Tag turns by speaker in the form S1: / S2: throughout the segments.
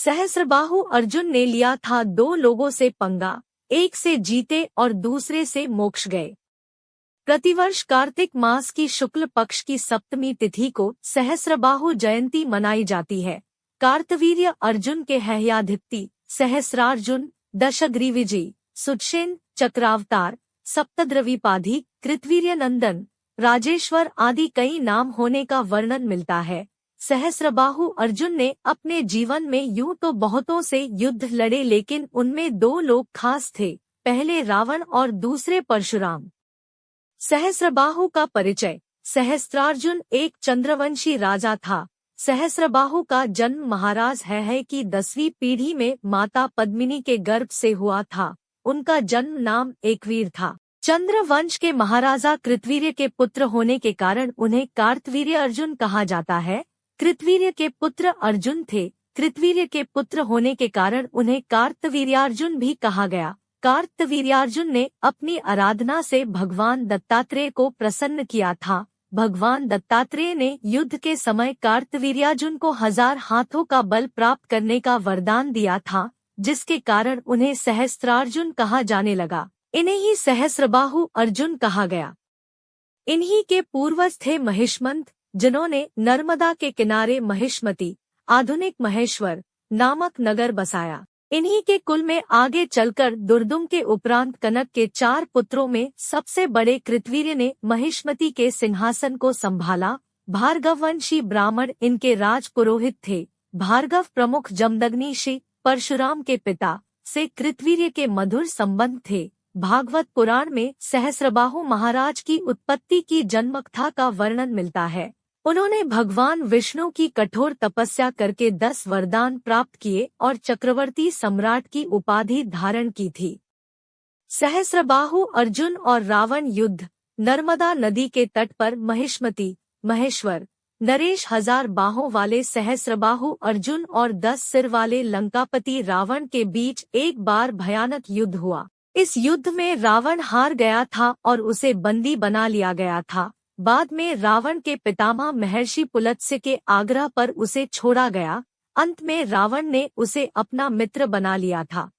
S1: सहस्त्रबाहु अर्जुन ने लिया था दो लोगों से पंगा, एक से जीते और दूसरे से मोक्ष गए। प्रतिवर्ष कार्तिक मास की शुक्ल पक्ष की सप्तमी तिथि को सहस्त्रबाहु जयंती मनाई जाती है। कार्तवीर्य अर्जुन के हयाधिपति सहस्रार्जुन, दशग्रीविजय, सुदर्शन चक्रावतार, सप्तद्रविपाधी, कृतवीर्य नंदन, राजेश्वर आदि कई नाम होने का वर्णन मिलता है। सहस्त्रबाहु अर्जुन ने अपने जीवन में यूं तो बहुतों से युद्ध लड़े, लेकिन उनमें दो लोग खास थे, पहले रावण और दूसरे परशुराम। सहस्त्रबाहु का परिचय। सहस्त्रार्जुन एक चंद्रवंशी राजा था। सहस्त्रबाहु का जन्म महाराज है की 10वीं पीढ़ी में माता पद्मिनी के गर्भ से हुआ था। उनका जन्म नाम एकवीर था। चंद्रवंश के महाराजा कृतवीर्य के पुत्र होने के कारण उन्हें कार्तवीर्य अर्जुन कहा जाता है। कृतवीर्य के पुत्र अर्जुन थे। कृतवीर्य के पुत्र होने के कारण उन्हें कार्तवीर्यार्जुन भी कहा गया। कार्तवीर्यार्जुन ने अपनी आराधना से भगवान दत्तात्रेय को प्रसन्न किया था। भगवान दत्तात्रेय ने युद्ध के समय कार्तवीर्यार्जुन को 1000 हाथों का बल प्राप्त करने का वरदान दिया था, जिसके कारण उन्हें सहस्त्रार्जुन कहा जाने लगा। इन्हें ही सहस्त्रबाहु अर्जुन कहा गया। इन्हीं के पूर्वज थे महिष्मंत, जिन्होंने नर्मदा के किनारे महिष्मती, आधुनिक महेश्वर नामक नगर बसाया। इन्हीं के कुल में आगे चलकर दुर्दुम के उपरांत कनक के 4 पुत्रों में सबसे बड़े कृतवीर्य ने महिष्मती के सिंहासन को संभाला। भार्गववंशी ब्राह्मण इनके राज पुरोहित थे। भार्गव प्रमुख जमदग्नि परशुराम के पिता से कृतवीर्य के मधुर संबंध थे। भागवत पुराण में सहस्त्रबाहु महाराज की उत्पत्ति की जन्मकथा का वर्णन मिलता है। उन्होंने भगवान विष्णु की कठोर तपस्या करके 10 वरदान प्राप्त किए और चक्रवर्ती सम्राट की उपाधि धारण की थी। सहस्त्रबाहु अर्जुन और रावण युद्ध। नर्मदा नदी के तट पर महिष्मती, महेश्वर, नरेश 1000 बाहों वाले सहस्त्रबाहु अर्जुन और 10 सिर वाले लंकापति रावण के बीच एक बार भयानक युद्ध हुआ। इस युद्ध में रावण हार गया था और उसे बंदी बना लिया गया था। बाद में रावण के पितामह महर्षि पुलत्स्य के आग्रह पर उसे छोड़ा गया। अंत में रावण ने उसे अपना मित्र बना लिया था।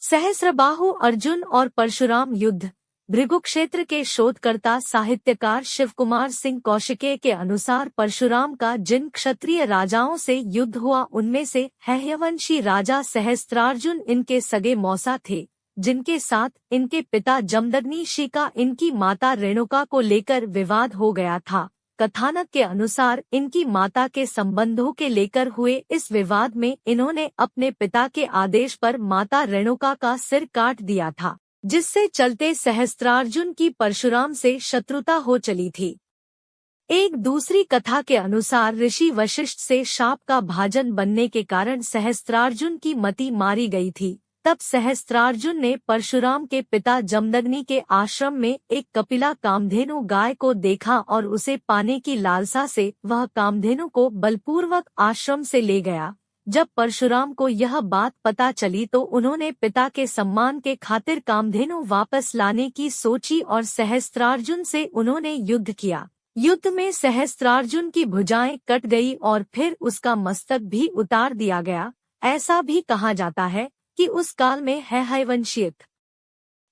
S1: सहस्त्रबाहु अर्जुन और परशुराम युद्ध। भृगुक्षेत्र के शोधकर्ता साहित्यकार शिवकुमार सिंह कौशिके के अनुसार परशुराम का जिन क्षत्रिय राजाओं से युद्ध हुआ उनमें से हयवंशी राजा सहस्त्रार्जुन इनके सगे मौसा थे, जिनके साथ इनके पिता जमदग्नि का इनकी माता रेणुका को लेकर विवाद हो गया था। कथानक के अनुसार इनकी माता के संबंधों के लेकर हुए इस विवाद में इन्होंने अपने पिता के आदेश पर माता रेणुका का सिर काट दिया था, जिससे चलते सहस्त्रार्जुन की परशुराम से शत्रुता हो चली थी। एक दूसरी कथा के अनुसार ऋषि वशिष्ठ से शाप का भाजन बनने के कारण सहस्त्रार्जुन की मति मारी गई थी। तब सहस्त्रार्जुन ने परशुराम के पिता जमदग्नि के आश्रम में एक कपिला कामधेनु गाय को देखा और उसे पाने की लालसा से वह कामधेनु को बलपूर्वक आश्रम से ले गया। जब परशुराम को यह बात पता चली तो उन्होंने पिता के सम्मान के खातिर कामधेनु वापस लाने की सोची और सहस्त्रार्जुन से उन्होंने युद्ध किया। युद्ध में सहस्त्रार्जुन की भुजाएं कट गई और फिर उसका मस्तक भी उतार दिया गया। ऐसा भी कहा जाता है कि उस काल में हयवंशियत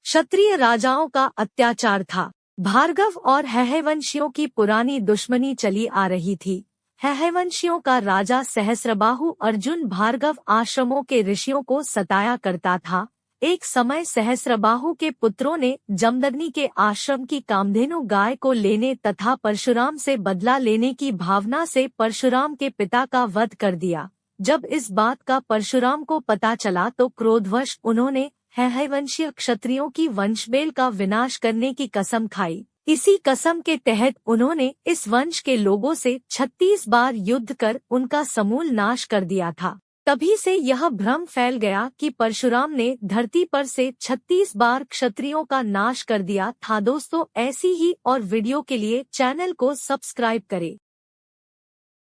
S1: क्षत्रिय राजाओं का अत्याचार था। भार्गव और हयवंशियों की पुरानी दुश्मनी चली आ रही थी। हयवंशियों का राजा सहस्त्रबाहु अर्जुन भार्गव आश्रमों के ऋषियों को सताया करता था। एक समय सहस्त्रबाहु के पुत्रों ने जमदग्नि के आश्रम की कामधेनु गाय को लेने तथा परशुराम से बदला लेने की भावना से परशुराम के पिता का वध कर दिया। जब इस बात का परशुराम को पता चला तो क्रोधवश उन्होंने हयवंशीय क्षत्रियों की वंशबेल का विनाश करने की कसम खाई। इसी कसम के तहत उन्होंने इस वंश के लोगों से 36 बार युद्ध कर उनका समूल नाश कर दिया था। तभी से यह भ्रम फैल गया कि परशुराम ने धरती पर से 36 बार क्षत्रियों का नाश कर दिया था। दोस्तों, ऐसी ही और वीडियो के लिए चैनल को सब्सक्राइब करें।